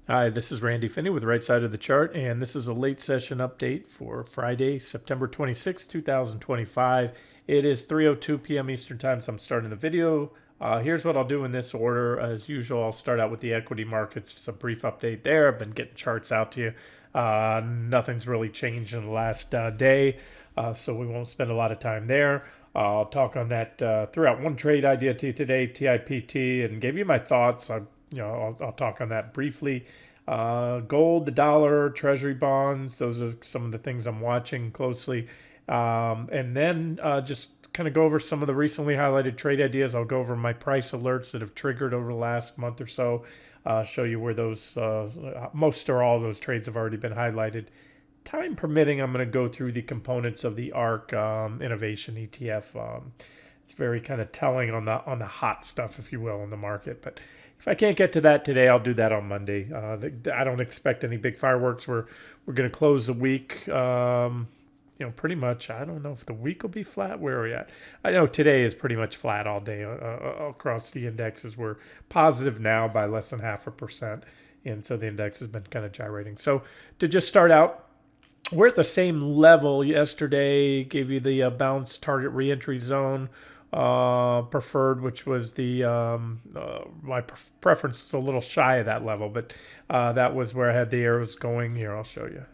Hi, this is Randy Finney with Right Side of the Chart, and this is a late session update for Friday, September 26, 2025. It is 3:02 p.m. Eastern Time, so I'm starting the video. Here's what I'll do in this order. As usual, I'll start out with the equity markets, just a brief update there. I've been getting charts out to you. Nothing's really changed in the last day, so we won't spend a lot of time there. I'll talk on that throughout one trade idea to you today, TIPT, and give you my thoughts. I'll talk on that briefly. Gold, the dollar, treasury bonds, those are some of the things I'm watching closely. And then just kind of go over some of the recently highlighted trade ideas. I'll go over my price alerts that have triggered over the last month or so, show you where those, most or all of those trades have already been highlighted. Time permitting, I'm going to go through the components of the ARC Innovation ETF. It's very kind of telling on the hot stuff, if you will, in the market. But if I can't get to that today, I'll do that on Monday. I don't expect any big fireworks. We're going to close the week. Pretty much. I don't know if the week will be flat. Where are we at? I know today is pretty much flat all day across the indexes. We're positive now by less than 0.5%, and so the index has been kind of gyrating. So to just start out, we're at the same level yesterday. Gave you the bounce target reentry zone preferred, which was the my preference was a little shy of that level, but that was where I had the arrows going. Here, I'll show you.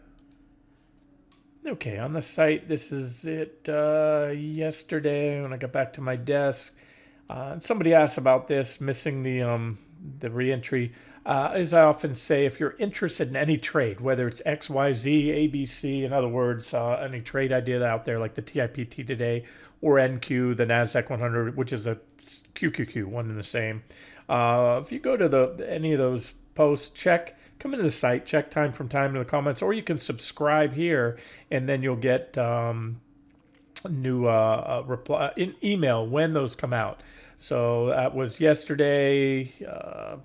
Okay, on the site, this is it yesterday when I got back to my desk. And somebody asked about this, missing the reentry. As I often say, if you're interested in any trade, whether it's X, Y, Z, ABC, in other words, any trade idea out there like the TIPT today or NQ, the NASDAQ 100, which is a QQQ, one and the same. If you go to any of those posts, come into the site, check time from time in the comments, or you can subscribe here, and then you'll get new reply in email when those come out. So that was yesterday.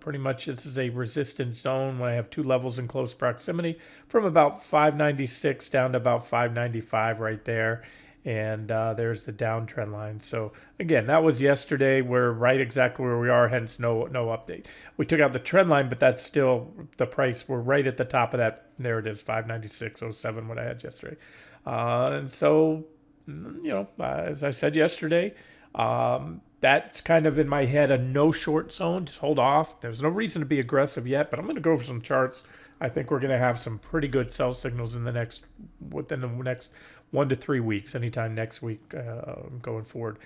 Pretty much this is a resistance zone when I have two levels in close proximity from about 596 down to about 595 right there. And there's the downtrend line. So again, that was yesterday. We're right exactly where we are, hence no update. We took out the trend line, but that's still the price. We're right at the top of that. There it is, 596.07, what I had yesterday. And so, as I said yesterday, that's kind of in my head a no short zone. Just hold off. There's no reason to be aggressive yet, but I'm going to go over some charts. I think we're going to have some pretty good sell signals within the next 1 to 3 weeks, anytime next week going forward.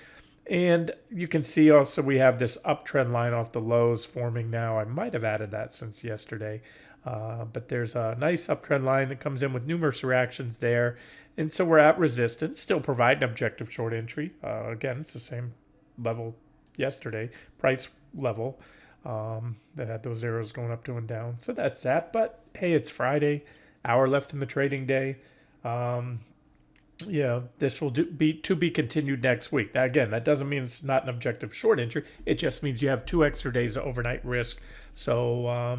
And you can see also we have this uptrend line off the lows forming now. I might have added that since yesterday. But there's a nice uptrend line that comes in with numerous reactions there. And so we're at resistance, still providing objective short entry. Again, it's the same level yesterday, price level that had those arrows going up, to, and down. So that's that. But hey, it's Friday, hour left in the trading day. This will be to be continued next week. Again, that doesn't mean it's not an objective short entry. It just means you have 2 extra days of overnight risk. So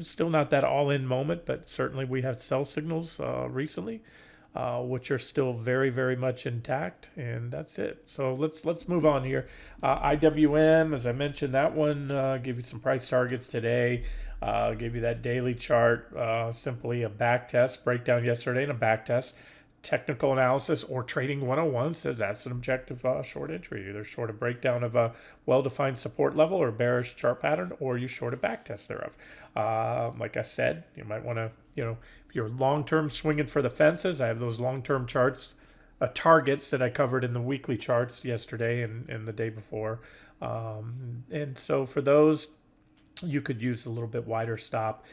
still not that all-in moment, but certainly we have sell signals recently, which are still very, very much intact, and that's it. So let's move on here. IWM, as I mentioned, that one gave you some price targets today. Gave you that daily chart, simply a back test breakdown yesterday and a back test. Technical analysis or trading 101 says that's an objective short entry. Either short a breakdown of a well-defined support level or bearish chart pattern, or you short a back test thereof. Like I said, you might want to, if you're long-term swinging for the fences, I have those long-term charts, targets that I covered in the weekly charts yesterday and the day before. And so for those, you could use a little bit wider stop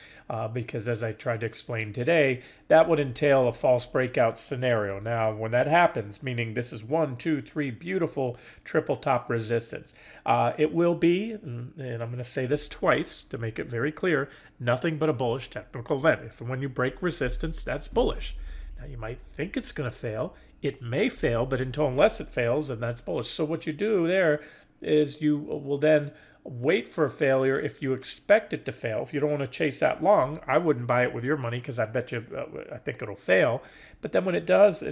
because, as I tried to explain today, that would entail a false breakout scenario. Now, when that happens, meaning this is 1, 2, 3 beautiful triple top resistance, it will be, and I'm going to say this twice to make it very clear, nothing but a bullish technical event. If when you break resistance, that's bullish. Now, you might think it's going to fail. It may fail, but unless it fails, then that's bullish. So what you do there is you will then wait for a failure if you expect it to fail. If you don't want to chase that long, I wouldn't buy it with your money because I bet you, I think it'll fail. But then when it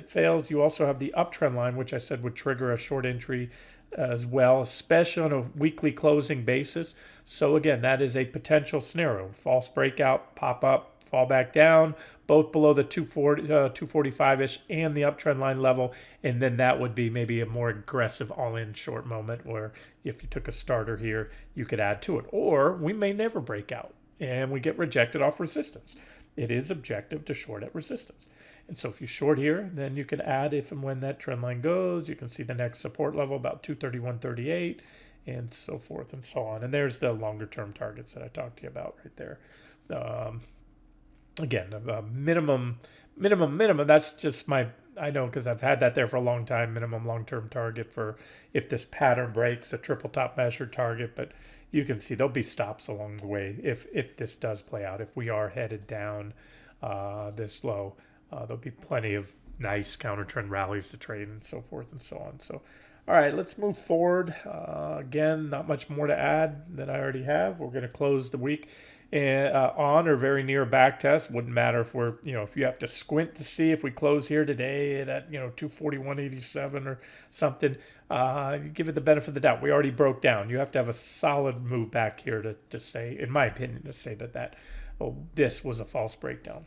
fails, you also have the uptrend line, which I said would trigger a short entry as well, especially on a weekly closing basis. So again, that is a potential scenario. False breakout, pop up, fall back down, both below the 245-ish and the uptrend line level. And then that would be maybe a more aggressive all-in short moment where if you took a starter here, you could add to it. Or we may never break out and we get rejected off resistance. It is objective to short at resistance. And so if you short here, then you can add if and when that trend line goes. You can see the next support level about 231.38 and so forth and so on. And there's the longer term targets that I talked to you about right there. Again, minimum. That's just I know because I've had that there for a long time. Minimum long-term target for if this pattern breaks, a triple top measure target. But you can see there'll be stops along the way if this does play out. If we are headed down this low, there'll be plenty of nice counter trend rallies to trade and so forth and so on. So, all right, let's move forward. Again, not much more to add than I already have. We're going to close the week on or very near back test. Wouldn't matter if we're, if you have to squint to see if we close here today at 241.87 or something, give it the benefit of the doubt. We already broke down. You have to have a solid move back here to say, in my opinion, to say that this was a false breakdown.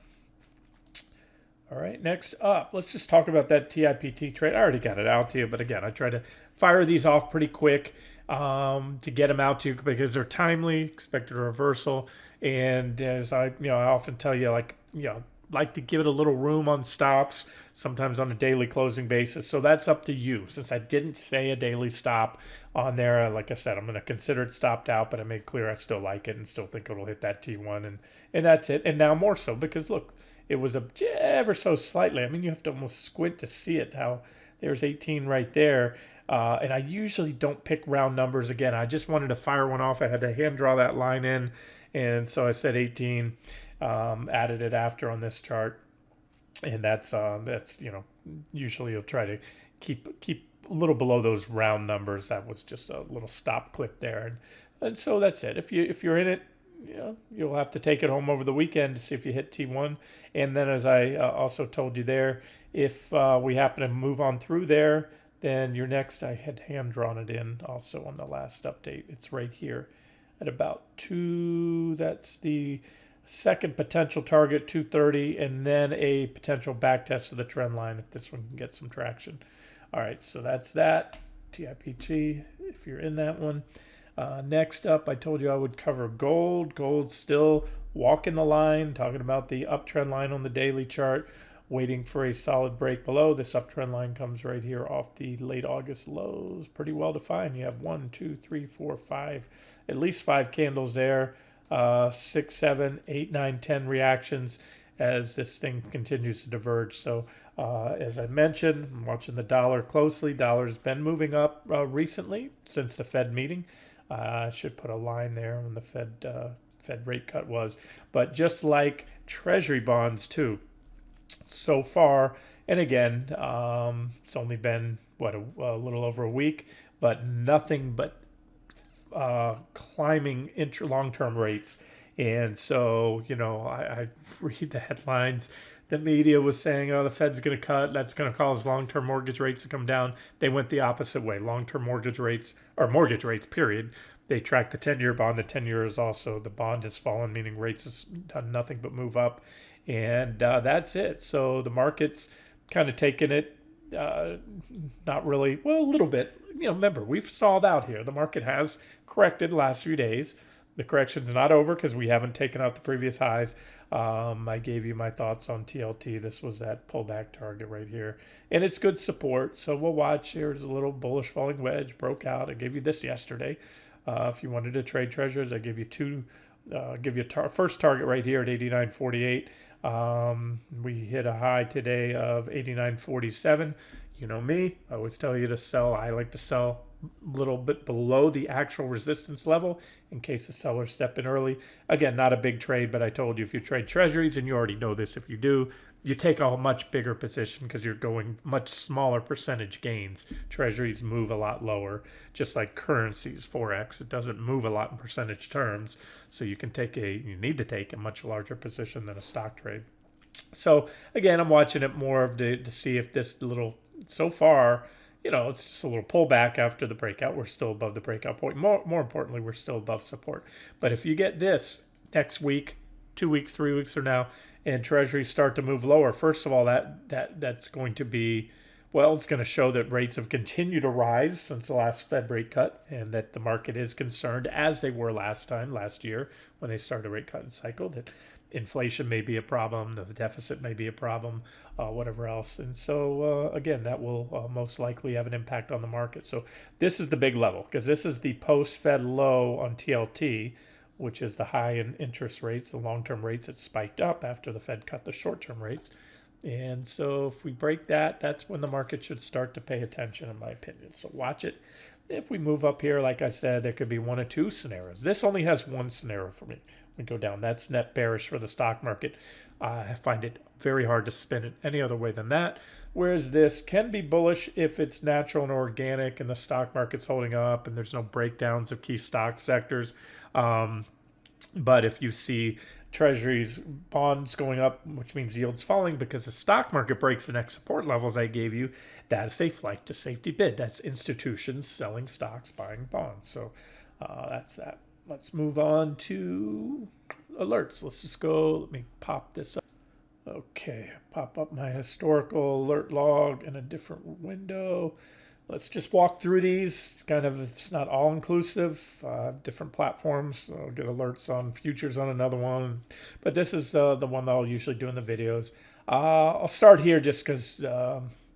All right, next up, let's just talk about that TIPT trade. I already got it out to you, but again, I try to fire these off pretty quick to get them out to you because they're timely, expected a reversal. And as I often tell you, like to give it a little room on stops, sometimes on a daily closing basis. So that's up to you. Since I didn't say a daily stop on there, like I said, I'm going to consider it stopped out, but I made clear I still like it and still think it'll hit that T1. And that's it. And now more so because, look, it was ever so slightly. I mean, you have to almost squint to see it, how there's 18 right there. And I usually don't pick round numbers. Again, I just wanted to fire one off. I had to hand draw that line in. And so I said 18, added it after on this chart. And that's usually you'll try to keep a little below those round numbers. That was just a little stop clip there. And so that's it. If you're in it, you'll have to take it home over the weekend to see if you hit T1. And then as I also told you there, if we happen to move on through there, then your next, I had hand drawn it in also on the last update. It's right here at about 2. That's the second potential target, 230, and then a potential back test of the trend line if this one can get some traction. All right, so that's that. TIPT, if you're in that one. Next up, I told you I would cover gold. Gold's still walking the line, talking about the uptrend line on the daily chart, waiting for a solid break below. This uptrend line comes right here off the late August lows. Pretty well defined. You have 1, 2, 3, 4, 5, at least 5 candles there. 6, 7, 8, 9, 10 reactions as this thing continues to diverge. So as I mentioned, I'm watching the dollar closely. Dollar's been moving up recently since the Fed meeting. I should put a line there when the Fed rate cut was. But just like Treasury bonds too, so far, and again, it's only been, a little over a week, but nothing but climbing long-term rates. And so, I read the headlines. The media was saying, the Fed's going to cut. That's going to cause long-term mortgage rates to come down. They went the opposite way. Long-term mortgage rates, or mortgage rates, period. They track the 10-year bond. The 10-year is also, the bond has fallen, meaning rates has done nothing but move up. And that's it. So the market's kind of taken it, not really, a little bit. Remember, we've stalled out here. The market has corrected the last few days. The correction's not over because we haven't taken out the previous highs. I gave you my thoughts on TLT. This was that pullback target right here. And it's good support. So we'll watch. Here's a little bullish falling wedge. Broke out. I gave you this yesterday. If you wanted to trade treasuries, I give you two. Give you first target right here at 89.48. We hit a high today of 89.47. You know me. I always tell you to sell. I like to sell a little bit below the actual resistance level in case the sellers step in early. Again, not a big trade, but I told you if you trade treasuries, and you already know this if you do, you take a much bigger position because you're going much smaller percentage gains. Treasuries move a lot lower, just like currencies, Forex. It doesn't move a lot in percentage terms, so you need to take a much larger position than a stock trade. So again, I'm watching it more to see if this little, so far, it's just a little pullback after the breakout. We're still above the breakout point. More importantly, we're still above support. But if you get this next week, 2 weeks, 3 weeks from now, and treasuries start to move lower, first of all, that's going to be, well, it's going to show that rates have continued to rise since the last Fed rate cut, and that the market is concerned, as they were last year, when they started a rate cutting cycle, that inflation may be a problem, the deficit may be a problem, whatever else. And so, again, that will most likely have an impact on the market. So this is the big level, because this is the post-Fed low on TLT, which is the high in interest rates, the long-term rates that spiked up after the Fed cut the short-term rates. And so if we break that, that's when the market should start to pay attention, in my opinion. So watch it. If we move up here, like I said, there could be one or two scenarios. This only has one scenario for me. We go down. That's net bearish for the stock market. I find it very hard to spin it any other way than that. Whereas this can be bullish if it's natural and organic and the stock market's holding up and there's no breakdowns of key stock sectors. But if you see treasuries, bonds going up, which means yields falling because the stock market breaks the next support levels I gave you, that is a flight to safety bid. That's institutions selling stocks, buying bonds. So that's that. Let's move on to alerts. Let's just go. Let me pop this up. Okay, pop up my historical alert log in a different window. Let's just walk through these. Kind of, it's not all inclusive. Different platforms. I'll get alerts on futures on another one, but this is the one that I'll usually do in the videos. I'll start here just because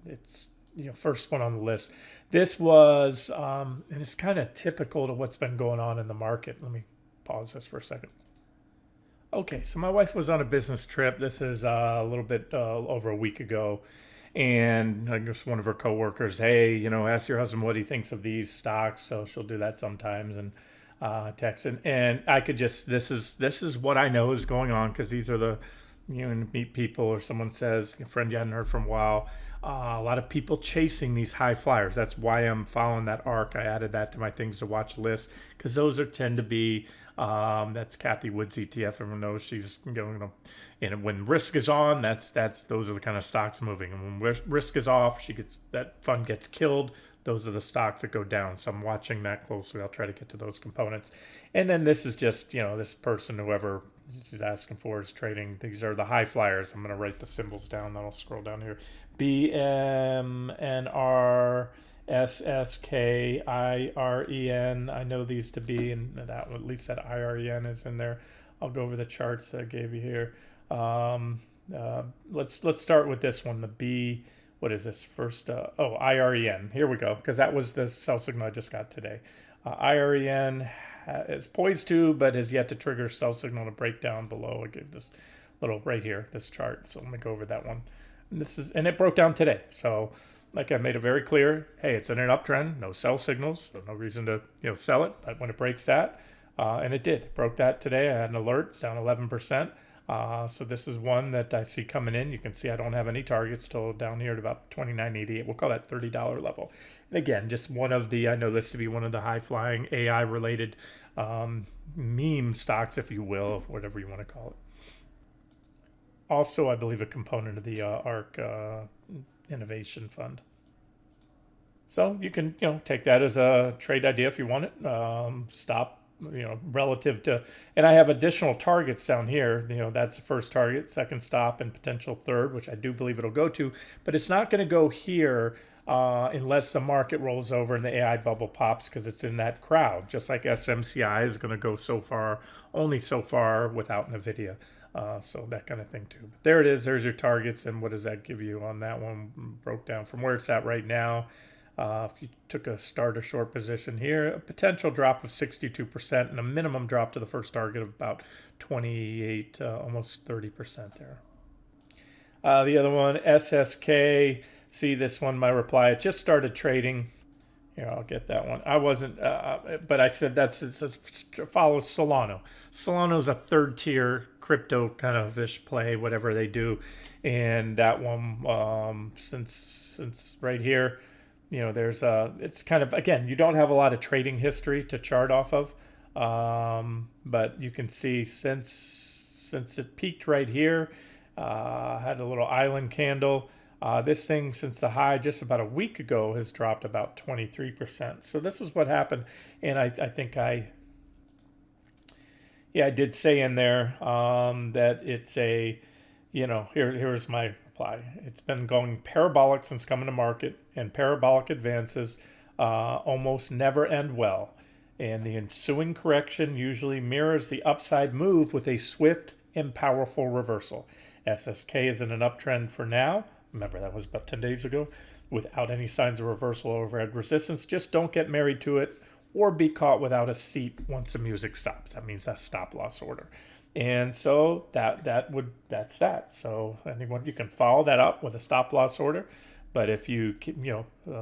it's first one on the list. This was, and it's kind of typical to what's been going on in the market. Let me pause this for a second. Okay, so my wife was on a business trip. This is a little bit over a week ago. And I guess one of her coworkers, hey, ask your husband what he thinks of these stocks. So she'll do that sometimes and text. And I could just, this is what I know is going on, because these are the, meet people, or someone says, a friend you hadn't heard from a while. A lot of people chasing these high flyers. That's why I'm following that arc. I added that to my things to watch list, because those tend to be, that's Kathy Wood's ETF. Everyone knows she's going, and when risk is on, those are the kind of stocks moving. And when risk is off, that fund gets killed. Those are the stocks that go down. So I'm watching that closely. I'll try to get to those components. And then this is just, this person, whoever she's asking for, is trading. These are the high flyers. I'm going to write the symbols down. Then I'll scroll down here. BMNR SSKIREN. I know these to be, and that at least that IREN is in there. I'll go over the charts I gave you here. Let's start with this one. The B. What is this first? IREN. Here we go, because that was the sell signal I just got today. IREN is poised to, but has yet to trigger sell signal to break down below. I gave this little right here, this chart. So let me go over that one. And it broke down today. So like I made it very clear, hey, it's in an uptrend, no sell signals, so no reason to sell it. But when it breaks that, and it did, broke that today. I had an alert. It's down 11%. So this is one that I see coming in. You can see I don't have any targets till down here at about $29.88. We'll call that $30 level. And again, just one of the, I know this to be one of the high-flying AI-related meme stocks, if you will, whatever you want to call it. Also, I believe a component of the ARC Innovation Fund. So you can, take that as a trade idea if you want it. Stop, relative to, and I have additional targets down here. That's the first target, second stop, and potential third, which I do believe it'll go to. But it's not going to go here unless the market rolls over and the AI bubble pops, because it's in that crowd. Just like SMCI is going to go so far, only so far without NVIDIA. So that kind of thing too. But there it is. There's your targets. And what does that give you on that one? Broke down from where it's at right now. If you took a start or short position here, a potential drop of 62% and a minimum drop to the first target of about 28, almost 30% there. The other one, SSK. See this one, my reply. It just started trading. Here, I'll get that one. I wasn't, but I said it follows Solana. Solano's a third tier crypto kind of ish play, whatever they do. And that one, since right here, there's it's kind of, again, you don't have a lot of trading history to chart off of. But you can see since it peaked right here, had a little island candle. This thing, since the high just about a week ago, has dropped about 23%. So this is what happened. And I think I did say in there that it's here's my reply. It's been going parabolic since coming to market, and parabolic advances almost never end well. And the ensuing correction usually mirrors the upside move with a swift and powerful reversal. SSK is in an uptrend for now. Remember, that was about 10 days ago, without any signs of reversal or overhead resistance. Just don't get married to it or be caught without a seat once the music stops. That means that's stop loss order. And so that's that. So anyone, you can follow that up with a stop loss order. But if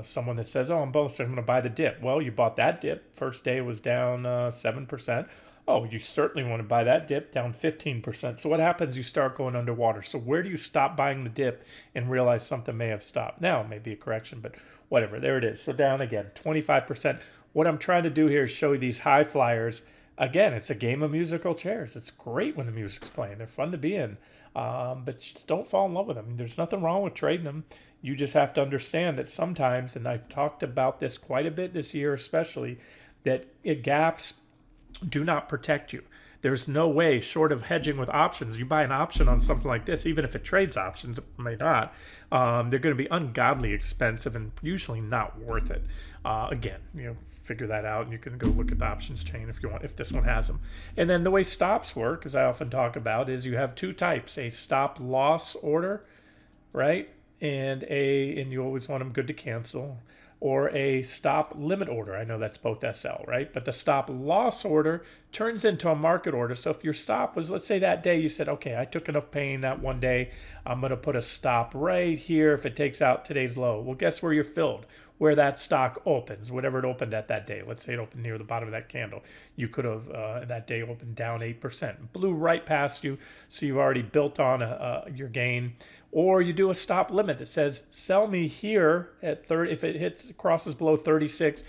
someone that says, "Oh, I'm bullish, I'm going to buy the dip." Well, you bought that dip. First day was down 7%. Oh, you certainly want to buy that dip down 15%. So what happens? You start going underwater. So where do you stop buying the dip and realize something may have stopped? Now, maybe a correction, but whatever. There it is. So down again, 25%. What I'm trying to do here is show you these high flyers. Again, it's a game of musical chairs. It's great when the music's playing. They're fun to be in. But just don't fall in love with them. There's nothing wrong with trading them. You just have to understand that sometimes, and I've talked about this quite a bit this year especially, that gaps do not protect you. There's no way, short of hedging with options, you buy an option on something like this, even if it trades options, it may not. They're going to be ungodly expensive and usually not worth it. Again, figure that out, and you can go look at the options chain if you want, if this one has them. And then the way stops work, as I often talk about, is you have two types: a stop loss order, right, and you always want them good to cancel, or a stop limit order. I know that's both SL, right? But the stop loss order turns into a market order. So if your stop was, let's say that day you said, okay, I took enough pain that one day, I'm going to put a stop right here if it takes out today's low. Well, guess where you're filled? Where that stock opens, whatever it opened at that day. Let's say it opened near the bottom of that candle. You could have, that day opened down 8%. Blew right past you, so you've already built on your gain. Or you do a stop limit that says, sell me here at 30, if it crosses below 36,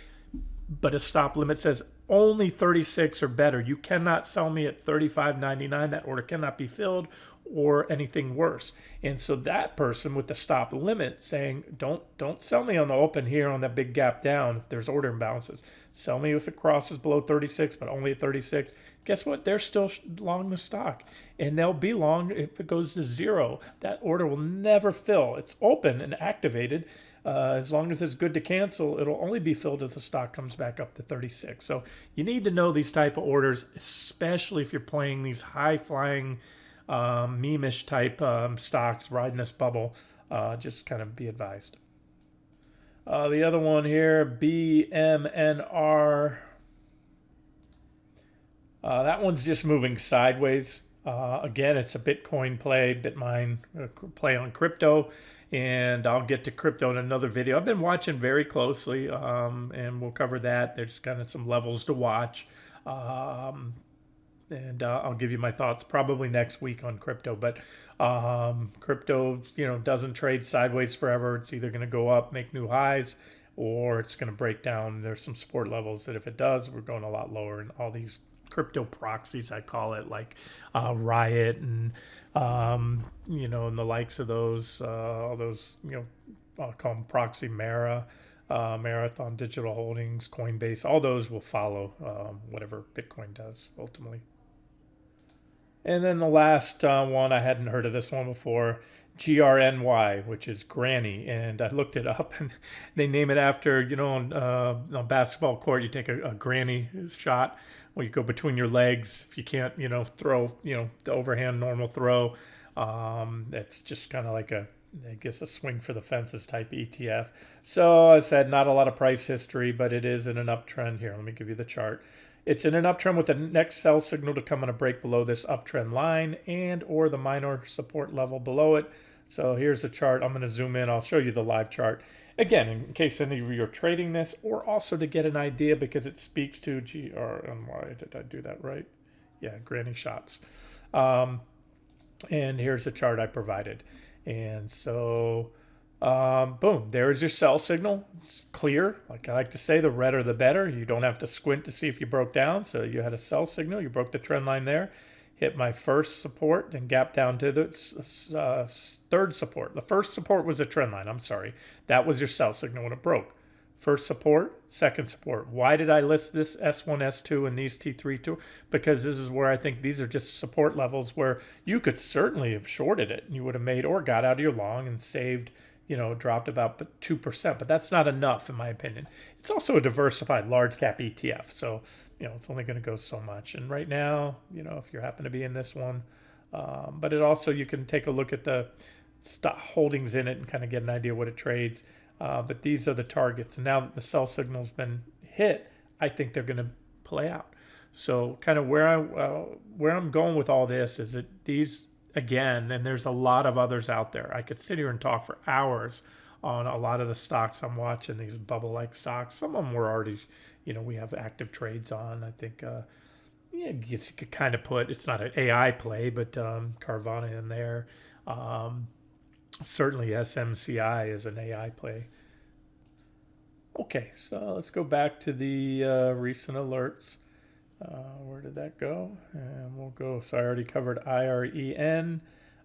but a stop limit says only 36 or better. You cannot sell me at 35.99. That order cannot be filled, or anything worse. And so that person with the stop limit saying, don't sell me on the open here on that big gap down if there's order imbalances. Sell me if it crosses below 36, but only at 36. Guess what? They're still long the stock, and they'll be long if it goes to zero. That order will never fill. It's open and activated. As long as it's good to cancel, it'll only be filled if the stock comes back up to 36. So you need to know these type of orders, especially if you're playing these high-flying meme-ish type stocks riding this bubble. Just kind of be advised. The other one here, BMNR. That one's just moving sideways. Again, it's a Bitcoin play, Bitmine play on crypto, and I'll get to crypto in another video. I've been watching very closely, and we'll cover that. There's kind of some levels to watch. And I'll give you my thoughts probably next week on crypto. But crypto, doesn't trade sideways forever. It's either going to go up, make new highs, or it's going to break down. There's some support levels that if it does, we're going a lot lower. And all these crypto proxies, I call it, like Riot and and the likes of those, all those, I'll call them proxy Marathon Digital Holdings, Coinbase, all those will follow whatever Bitcoin does ultimately. And then the last one, I hadn't heard of this one before, GRNY, which is Granny. And I looked it up, and they name it after, on a basketball court, you take a granny shot where you go between your legs. If you can't, throw, the overhand normal throw, it's just kind of like I guess a swing for the fences type ETF. So I said not a lot of price history, but it is in an uptrend here. Let me give you the chart. It's in an uptrend with the next sell signal to come on a break below this uptrend line and or the minor support level below it. So here's the chart. I'm going to zoom in. I'll show you the live chart. Again, in case any of you are trading this, or also to get an idea because it speaks to GRNY. Did I do that right? Yeah, granny shots. And here's the chart I provided. And so, boom, there's your sell signal. It's clear. Like I like to say, the redder the better. You don't have to squint to see if you broke down. So you had a sell signal. You broke the trend line there. hit my first support, then gap down to the third support. The first support was a trend line. I'm sorry. That was your sell signal when it broke. First support, second support. Why did I list this S1, S2, and these T3 too? Because this is where I think these are just support levels where you could certainly have shorted it and you would have made or got out of your long and saved, dropped about 2%. But that's not enough in my opinion. It's also a diversified large cap ETF. So, it's only going to go so much. And right now, if you happen to be in this one, but it also, you can take a look at the stock holdings in it and kind of get an idea what it trades. But these are the targets. And now that the sell signal's been hit, I think they're going to play out. So kind of where I'm going with all this is that these, again, and there's a lot of others out there. I could sit here and talk for hours on a lot of the stocks I'm watching, these bubble-like stocks. Some of them were already, we have active trades on. I think, I guess you could kind of put, it's not an AI play, but Carvana in there. Certainly SMCI is an AI play. Okay, so let's go back to the recent alerts. Where did that go? And we'll go, so I already covered IREN.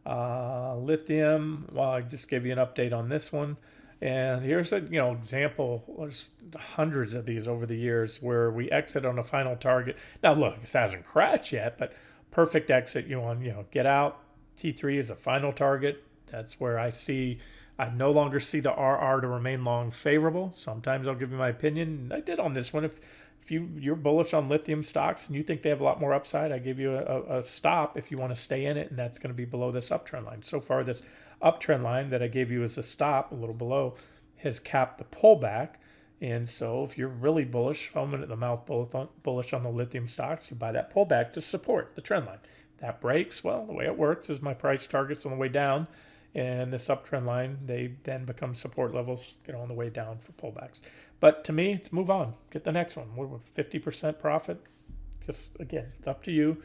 Lithium, well, I just gave you an update on this one. And here's a example. There's hundreds of these over the years where we exit on a final target. Now look, it hasn't crashed yet, but perfect exit. You want get out. T3 is a final target. That's where I no longer see the RR to remain long favorable. Sometimes I'll give you my opinion. I did on this one. If you're bullish on lithium stocks and you think they have a lot more upside, I give you a stop if you want to stay in it, and that's going to be below this uptrend line. So far, this uptrend line that I gave you as a stop, a little below, has capped the pullback. And so if you're really bullish, foaming at the mouth bullish on the lithium stocks, you buy that pullback to support the trend line. That breaks, well, the way it works is my price target's on the way down, and this uptrend line, they then become support levels, get on the way down for pullbacks. But to me, it's move on. Get the next one. We're 50% profit. Just, again, it's up to you.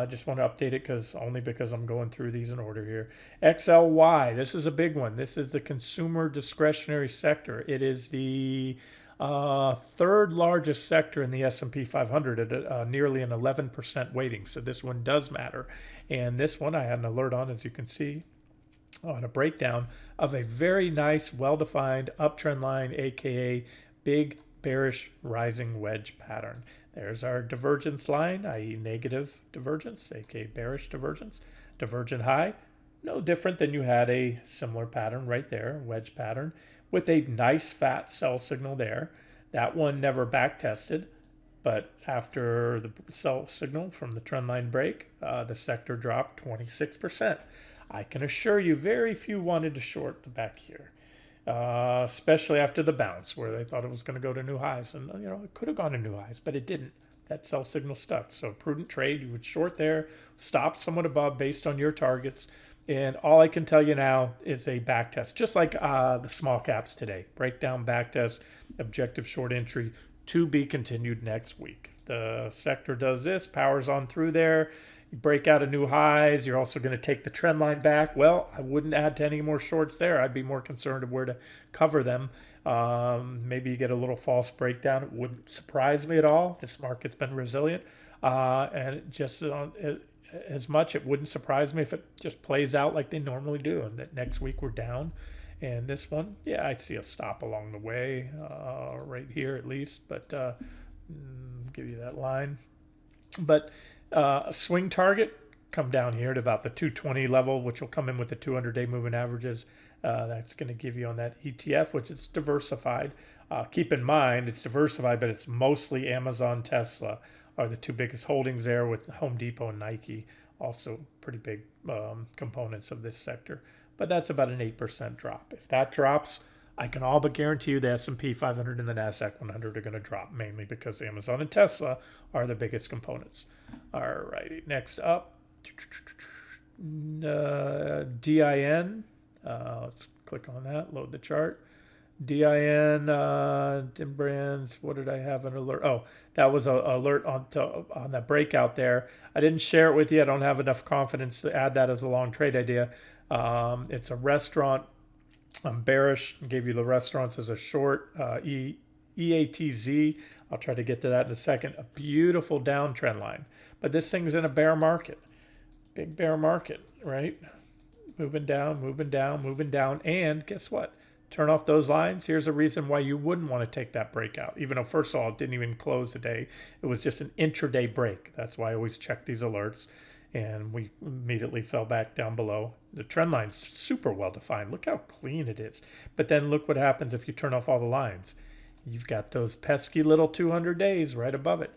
Just want to update it because I'm going through these in order here. XLY, this is a big one. This is the consumer discretionary sector. It is the third largest sector in the S&P 500 at nearly an 11% weighting. So this one does matter. And this one I had an alert on, as you can see, on a breakdown of a very nice, well-defined uptrend line, aka big bearish rising wedge pattern. There's our divergence line, i.e. negative divergence, aka bearish divergence. Divergent high, no different than you had a similar pattern right there, wedge pattern, with a nice fat sell signal there. That one never back tested, but after the sell signal from the trend line break, the sector dropped 26%. I can assure you very few wanted to short the back here, especially after the bounce where they thought it was going to go to new highs. And, it could have gone to new highs, but it didn't. That sell signal stuck. So prudent trade, you would short there, stop somewhat above based on your targets. And all I can tell you now is a back test, just like the small caps today. Breakdown, back test, objective short entry to be continued next week. The sector does this, powers on through there. You break out of new highs. You're also going to take the trend line back. Well, I wouldn't add to any more shorts there. I'd be more concerned of where to cover them. Maybe you get a little false breakdown. It wouldn't surprise me at all. This market's been resilient. And just as much, it wouldn't surprise me if it just plays out like they normally do, and that next week we're down. And this one, yeah, I see a stop along the way, right here at least. But give you that line. But a swing target, come down here to about the 220 level, which will come in with the 200-day moving averages. That's going to give you on that ETF, which is diversified. Keep in mind, it's diversified, but it's mostly Amazon, Tesla are the two biggest holdings there, with Home Depot and Nike, also pretty big components of this sector. But that's about an 8% drop. If that drops, I can all but guarantee you the S&P 500 and the NASDAQ 100 are going to drop, mainly because Amazon and Tesla are the biggest components. All righty, next up, DIN. Let's click on that, load the chart. DIN, Dim Brands, what did I have an alert? Oh, that was an alert on that breakout there. I didn't share it with you. I don't have enough confidence to add that as a long trade idea. It's a restaurant. I'm bearish. I gave you the restaurants as a short. EATZ. I'll try to get to that in a second. A beautiful downtrend line. But this thing's in a bear market. Big bear market, right? Moving down, moving down, moving down. And guess what? Turn off those lines. Here's a reason why you wouldn't want to take that breakout. Even though, first of all, it didn't even close the day. It was just an intraday break. That's why I always check these alerts. And we immediately fell back down below. The trend line's super well defined. Look how clean it is. But then look what happens if you turn off all the lines. You've got those pesky little 200 days right above it.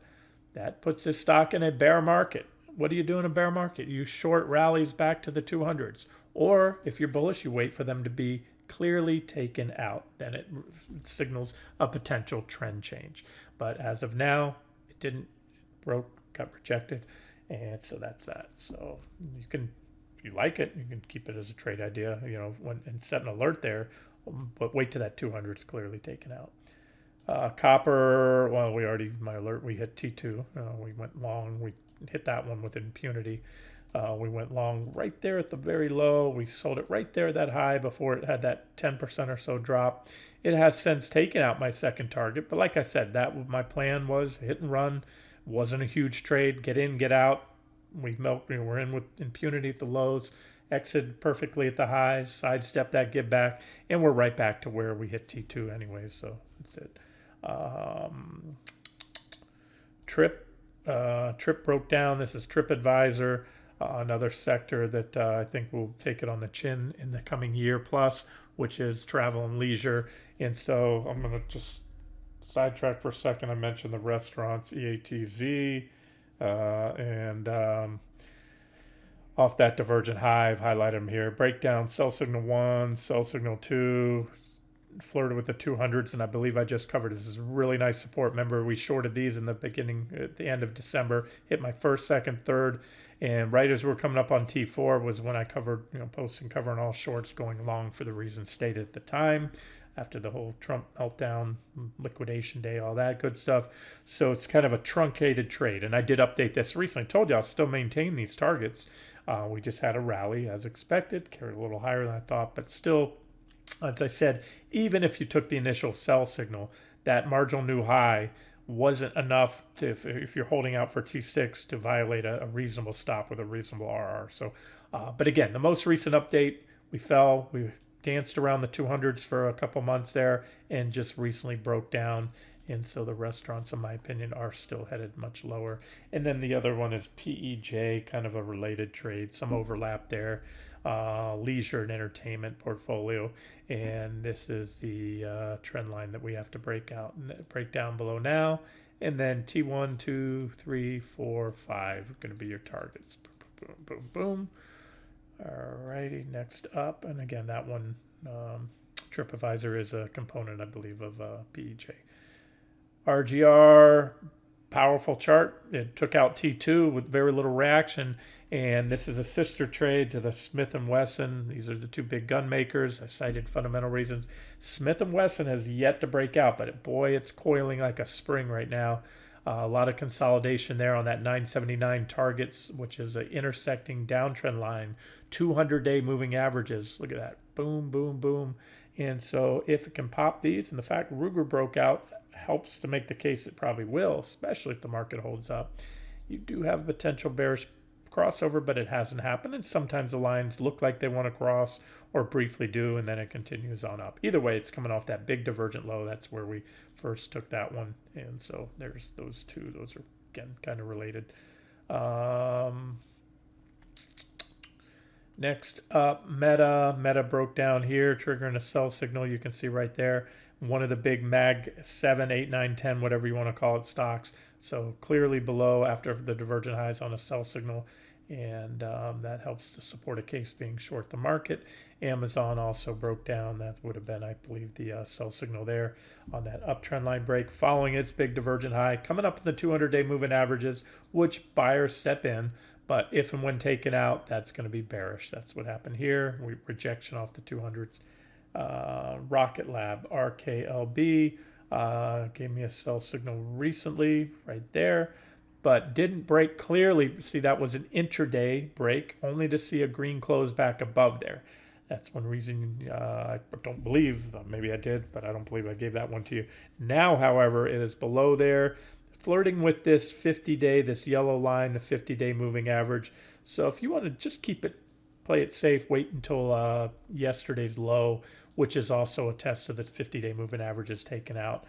That puts this stock in a bear market. What do you do in a bear market? You short rallies back to the 200s. Or if you're bullish, you wait for them to be clearly taken out. Then it signals a potential trend change. But as of now, it didn't, broke, got rejected. And so that's that. So you can, if you like it, you can keep it as a trade idea, and set an alert there, but wait till that 200 is clearly taken out. Copper, well, my alert, we hit T2. We went long. We hit that one with impunity. We went long right there at the very low. We sold it right there, that high, before it had that 10% or so drop. It has since taken out my second target. But like I said, my plan was hit and run. Wasn't a huge trade. Get in, get out. We're in with impunity at the lows. Exit perfectly at the highs. Sidestep that give back. And we're right back to where we hit T2 anyways. So that's it. Trip broke down. This is TripAdvisor, another sector that I think will take it on the chin in the coming year plus, which is travel and leisure. And so I'm going to just sidetrack for a second. I mentioned the restaurants, EATZ, and off that divergent high, I've highlighted them here. Breakdown, sell signal 1, sell signal 2, flirted with the 200s, and I believe I just covered this is really nice support. Remember, we shorted these in the beginning, at the end of December, hit my first, second, third, and right as we're coming up on T4 was when I covered, posting, covering all shorts, going long for the reasons stated at the time, after the whole Trump meltdown, liquidation day, all that good stuff. So it's kind of a truncated trade, and I did update this recently. I told you I'll still maintain these targets. We just had a rally as expected, carried a little higher than I thought, but still, as I said, even if you took the initial sell signal, that marginal new high wasn't enough to, if you're holding out for T6, to violate a reasonable stop with a reasonable RR. So, but again, the most recent update, we fell, we danced around the 200s for a couple months there, and just recently broke down. And so the restaurants, in my opinion, are still headed much lower. And then the other one is PEJ, kind of a related trade, some overlap there. Leisure and entertainment portfolio, and this is the trend line that we have to break out and break down below now. And then T1, 2, 3, 4, 5 are going to be your targets. Boom, boom, boom. All righty, next up, and again, that one, TripAdvisor is a component, I believe, of PEJ. RGR, powerful chart. It took out T2 with very little reaction, and this is a sister trade to the Smith & Wesson. These are the two big gun makers. I cited fundamental reasons. Smith & Wesson has yet to break out, but boy, it's coiling like a spring right now. A lot of consolidation there on that 979 targets, which is an intersecting downtrend line, 200-day moving averages. Look at that. Boom, boom, boom. And so if it can pop these, and the fact Ruger broke out helps to make the case it probably will, especially if the market holds up. You do have a potential bearish crossover, but it hasn't happened. And sometimes the lines look like they want to cross or briefly do, and then it continues on up. Either way, it's coming off that big divergent low. That's where we first took that one. And so there's those two. Those are, again, kind of related. Next up, Meta broke down here, triggering a sell signal. You can see right there. One of the big Mag 7, 8, 9, 10, whatever you want to call it, stocks. So clearly below after the divergent highs on a sell signal. And that helps to support a case being short the market. Amazon also broke down. That would have been, I believe, the sell signal there on that uptrend line break, following its big divergent high, coming up in the 200-day moving averages, which buyers step in. But if and when taken out, that's going to be bearish. That's what happened here. Rejection off the 200s. Rocket Lab, RKLB, gave me a sell signal recently right there, but didn't break clearly. See, that was an intraday break, only to see a green close back above there. That's one reason I don't believe, maybe I did, but I don't believe I gave that one to you. Now, however, it is below there. flirting with this 50-day, this yellow line, the 50-day moving average. So if you want to just play it safe, wait until yesterday's low, which is also a test of the 50-day moving average is taken out.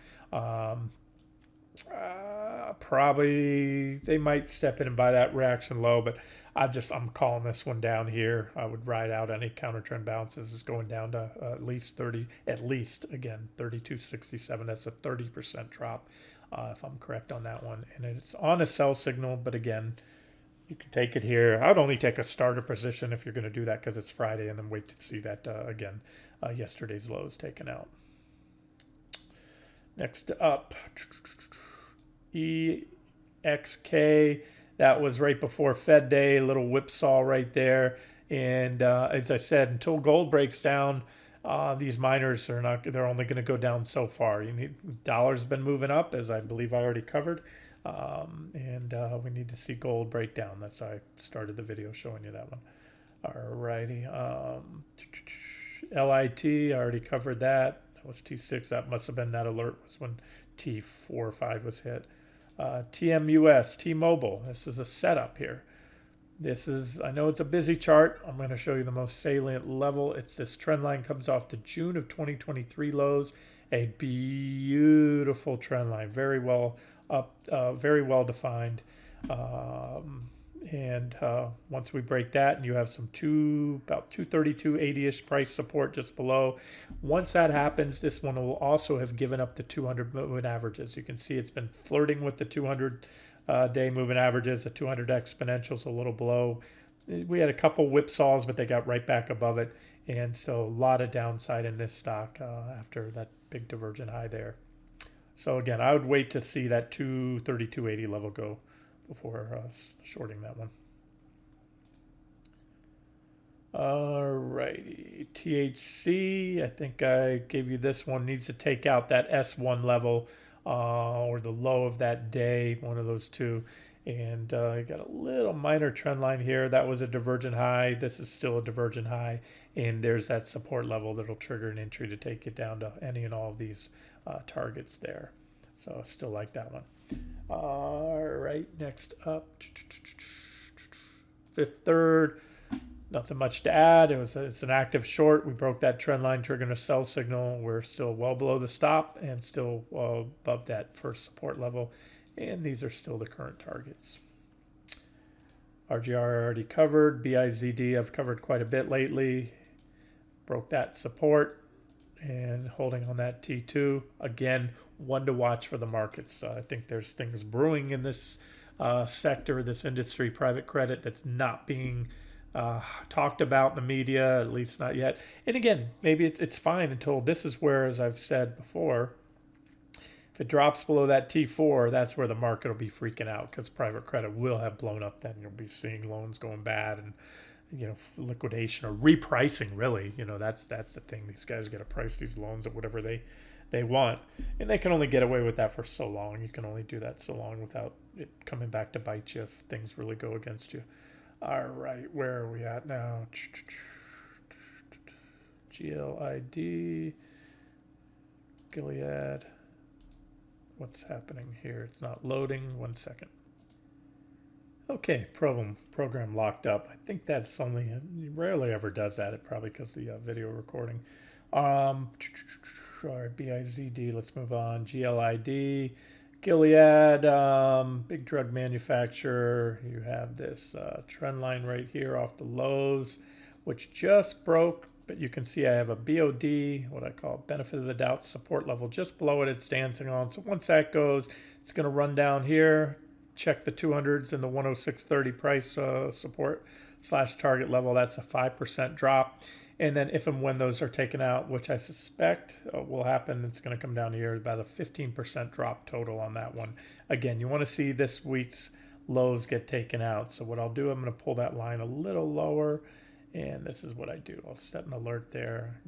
Probably they might step in and buy that reaction low, but I'm calling this one down here. I would ride out any counter trend bounces. Is going down to at least 32.67. That's a 30% drop, if I'm correct on that one. And it's on a sell signal, but again, you can take it here. I'd only take a starter position if you're going to do that because it's Friday, and then wait to see that again. Yesterday's low is taken out. Next up, EXK. That was right before Fed Day, a little whipsaw right there. And as I said, until gold breaks down, these miners are not. They're only going to go down so far. Dollar's been moving up, as I believe I already covered, and we need to see gold break down. That's how I started the video showing you that one. Alrighty, LIT. I already covered that. That was T6. That must have been that alert was when T4 or 5 was hit. TMUS, T-Mobile. This is a setup here. I know it's a busy chart. I'm going to show you the most salient level. It's this trend line comes off the June of 2023 lows. A beautiful trend line, very well up, very well defined. Once we break that, and you have some about 232.80-ish price support just below. Once that happens, this one will also have given up the 200 moving averages. You can see it's been flirting with the 200-day moving averages. The 200 exponentials a little below. We had a couple whipsaws, but they got right back above it, and so a lot of downside in this stock after that big divergent high there. So again, I would wait to see that 232.80 level go before shorting that one. Alrighty, THC, I think I gave you this one, needs to take out that S1 level or the low of that day, one of those two. And you got a little minor trend line here. That was a divergent high. This is still a divergent high. And there's that support level that'll trigger an entry to take it down to any and all of these targets there. So I still like that one. All right, next up, Fifth Third. Nothing much to add. It's an active short. We broke that trend line, triggering a sell signal. We're still well below the stop and still above that first support level. And these are still the current targets. RGR I already covered. BIZD I've covered quite a bit lately. Broke that support and holding on that T2. Again, one to watch for the markets. I think there's things brewing in this sector, this industry, private credit, that's not being talked about in the media, at least not yet. And again, maybe it's fine until this is where, as I've said before, if it drops below that T4, that's where the market will be freaking out because private credit will have blown up. Then you'll be seeing loans going bad and liquidation or repricing. Really, that's the thing. These guys got to price these loans at whatever they want, and they can only get away with that for so long. You can only do that so long without it coming back to bite you if things really go against you. All right, where are we at now? GLID, Gilead. What's happening here? It's not loading. 1 second. Okay, program locked up. I think that's only, rarely ever does that. It probably because the video recording. All right, BIZD, let's move on. GLID, Gilead, big drug manufacturer. You have this trend line right here off the lows, which just broke, but you can see I have a BOD, what I call benefit of the doubt support level just below it. It's dancing on. So once that goes, it's going to run down here. Check the 200s and the 106.30 price support / target level. That's a 5% drop. And then if and when those are taken out, which I suspect will happen, it's going to come down here about a 15% drop total on that one. Again, you want to see this week's lows get taken out. So what I'll do, I'm going to pull that line a little lower. And this is what I do. I'll set an alert there.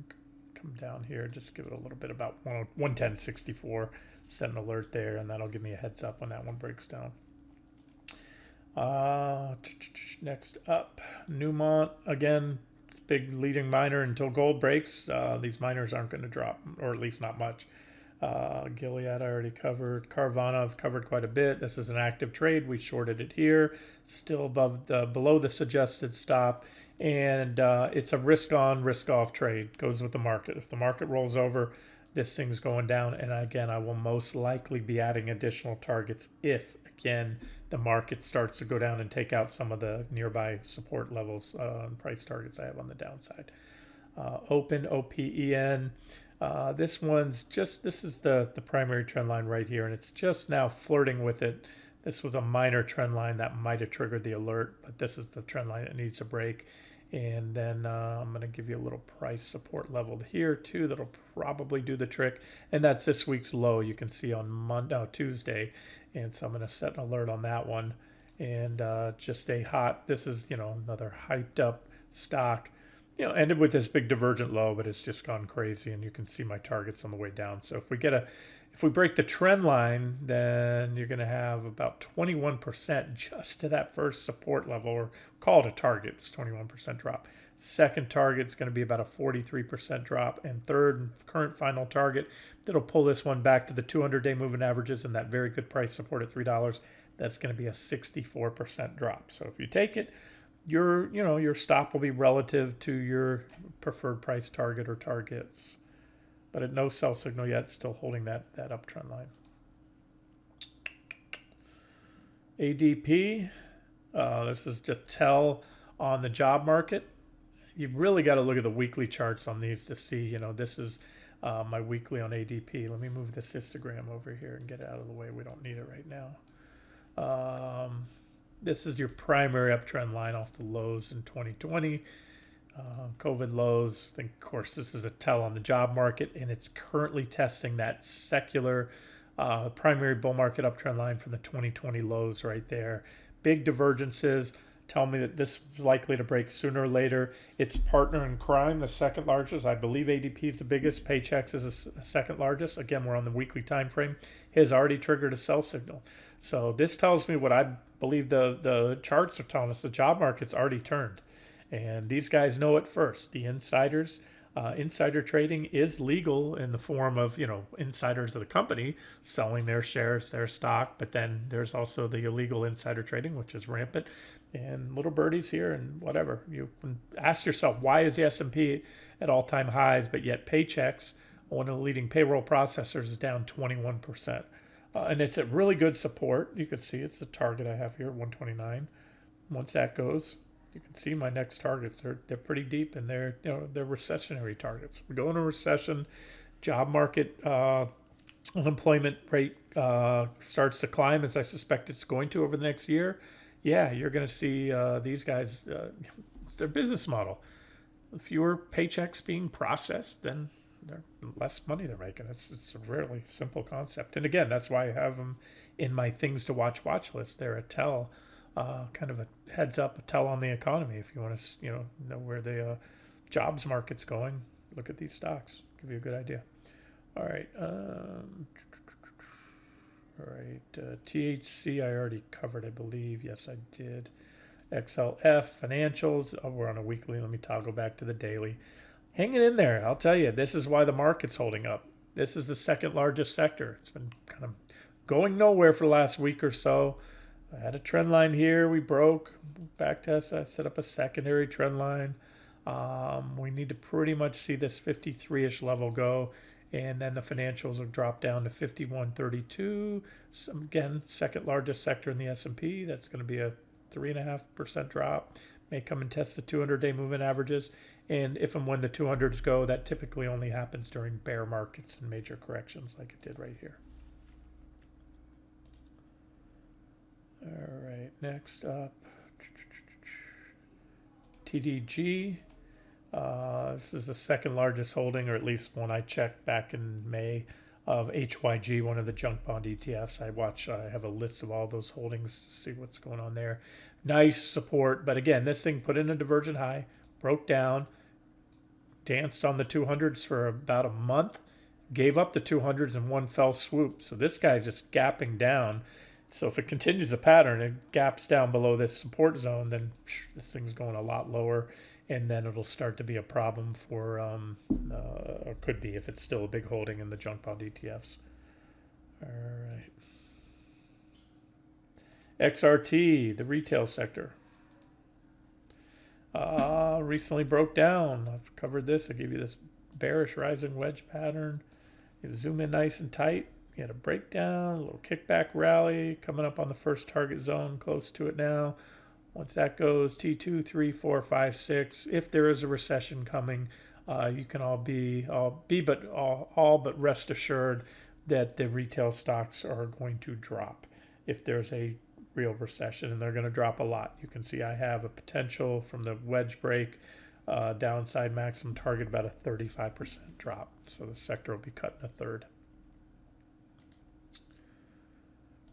Come down here, just give it a little bit about 110.64. Set an alert there, and that'll give me a heads up when that one breaks down. Next up, Newmont. Again, big leading miner until gold breaks. These miners aren't going to drop, or at least not much. Gilead I already covered. Carvana I've covered quite a bit. This is an active trade. We shorted it here. Still below the suggested stop. And it's a risk on, risk off trade. Goes with the market. If the market rolls over, this thing's going down. And again, I will most likely be adding additional targets if, again, the market starts to go down and take out some of the nearby support levels and price targets I have on the downside. Open, OPEN. This is the primary trend line right here, and it's just now flirting with it. This was a minor trend line that might have triggered the alert, but this is the trend line that needs to break. And then I'm going to give you a little price support level here too that'll probably do the trick. And that's this week's low you can see on Tuesday. And so I'm going to set an alert on that one and just stay hot. This is, another hyped up stock. Ended with this big divergent low, but it's just gone crazy, and you can see my targets on the way down. So if we break the trend line, then you're going to have about 21% just to that first support level, or call it a target. It's 21% drop. Second target is going to be about a 43% drop, and third and current final target that'll pull this one back to the 200-day moving averages and that very good price support at $3. That's going to be a 64% drop. So if you take it, your stop will be relative to your preferred price target or targets. But at no sell signal yet, still holding that uptrend line. ADP, this is just tell on the job market. You've really got to look at the weekly charts on these to see, this is my weekly on ADP. Let me move this histogram over here and get it out of the way. We don't need it right now. This is your primary uptrend line off the lows in 2020. COVID lows. I think, of course, this is a tell on the job market, and it's currently testing that secular primary bull market uptrend line from the 2020 lows right there. Big divergences tell me that this is likely to break sooner or later. Its partner in crime, the second largest, I believe ADP is the biggest. Paychex is the second largest. Again, we're on the weekly time frame. Has already triggered a sell signal. So this tells me what I believe the charts are telling us. The job market's already turned. And these guys know it first. The insiders, insider trading is legal in the form of, insiders of the company selling their shares, their stock. But then there's also the illegal insider trading, which is rampant. And little birdies here and whatever. You can ask yourself, why is the S&P at all-time highs, but yet Paychex, one of the leading payroll processors, is down 21%. And it's at really good support. You can see it's the target I have here, 129. Once that goes, you can see my next targets. They're pretty deep, and they're recessionary targets. We go into a recession, job market unemployment rate starts to climb, as I suspect it's going to over the next year. Yeah, you're going to see these guys. It's their business model. Fewer paychecks being processed, then less money they're making. It's a really simple concept. And again, that's why I have them in my things to watch list. They're a tell, kind of a heads up, a tell on the economy. If you want to, know where the jobs market's going, look at these stocks. Give you a good idea. All right. THC I already covered, I believe. Yes, I did. XLF financials. We're on a weekly. Let me toggle back to the daily. Hanging in there. I'll tell you, this is why the market's holding up. This is the second largest sector. It's been kind of going nowhere for the last week or so. I had a trend line here. We broke. Back test. I set up a secondary trend line. We need to pretty much see this 53-ish level go. And then the financials will drop down to 51.32. Again, second largest sector in the S&P. That's going to be a 3.5% drop. May come and test the 200-day moving averages. And if and when the 200s go, that typically only happens during bear markets and major corrections like it did right here. All right, next up, TDG. This is the second largest holding, or at least one I checked back in May, of HYG, one of the junk bond ETFs. I have a list of all those holdings to see what's going on there. Nice support, but again, this thing put in a divergent high, broke down, danced on the 200s for about a month, gave up the 200s in one fell swoop. So this guy's just gapping down. So if it continues a pattern, it gaps down below this support zone, then this thing's going a lot lower, and then it'll start to be a problem for, or could be if it's still a big holding in the junk bond ETFs. All right. XRT, the retail sector. Recently broke down. I've covered this. I gave you this bearish rising wedge pattern. You zoom in nice and tight. You had a breakdown, a little kickback rally coming up on the first target zone, close to it now. Once that goes, T2, 3, 4, 5, 6. If there is a recession coming, you can all but rest assured that the retail stocks are going to drop if there's a real recession, and they're going to drop a lot. You can see I have a potential from the wedge break, downside maximum target about a 35% drop. So the sector will be cut in a third.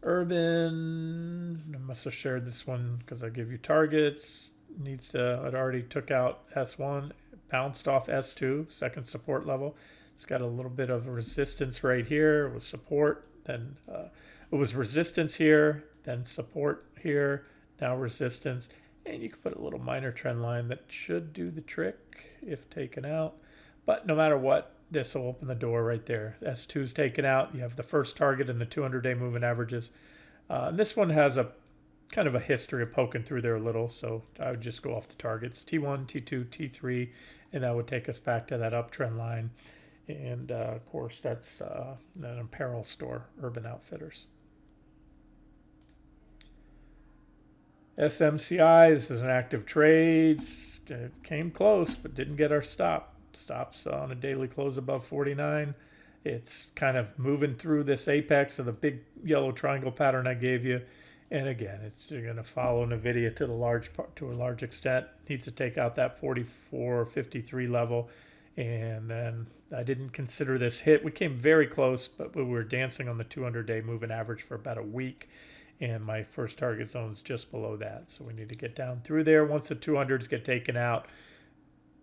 Urban, I must have shared this one because I give you targets. Needs to, it already took out S1, bounced off S2, second support level. It's got a little bit of resistance right here. It was support, then it was resistance here, then support here, now resistance. And you can put a little minor trend line that should do the trick if taken out. But no matter what, this will open the door right there. S2 is taken out. You have the first target in the 200-day moving averages. And this one has a kind of a history of poking through there a little, so I would just go off the targets. T1, T2, T3, and that would take us back to that uptrend line. And, of course, that's an apparel store, Urban Outfitters. SMCI, this is an active trade. It came close, but didn't get our stop. Stops on a daily close above 49. It's kind of moving through this apex of the big yellow triangle pattern I gave you. And again, it's going to follow NVIDIA to a large extent. Needs to take out that 44.53 level. And then I didn't consider this hit. We came very close, but we were dancing on the 200-day moving average for about a week. And my first target zone is just below that. So we need to get down through there. Once the 200s get taken out,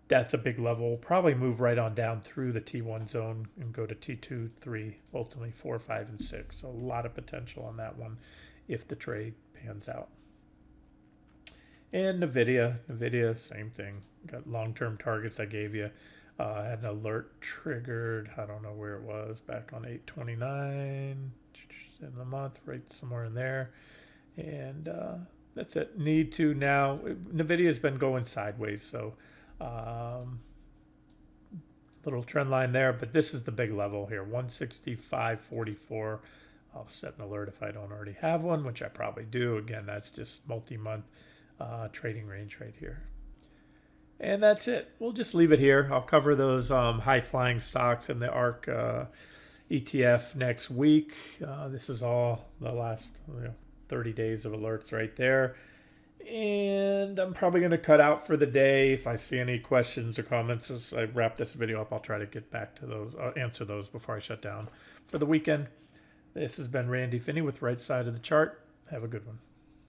that's a big level. We'll probably move right on down through the T1 zone and go to T2, 3, ultimately 4, 5, and 6. So a lot of potential on that one if the trade pans out. And NVIDIA, same thing. Got long-term targets I gave you. Had an alert triggered. I don't know where it was. Back on 8/29 in the month, right somewhere in there. And that's it. Need to now. NVIDIA's been going sideways, so little trend line there, but this is the big level here, 165.44. I'll set an alert if I don't already have one, which I probably do. Again, that's just multi-month trading range right here. And that's it. We'll just leave it here. I'll cover those high-flying stocks in the ARK ETF next week. This is all the last 30 days of alerts right there. And I'm probably going to cut out for the day. If I see any questions or comments as I wrap this video up, I'll try to get back to those, answer those before I shut down for the weekend. This has been Randy Finney with Right Side of the Chart. Have a good one.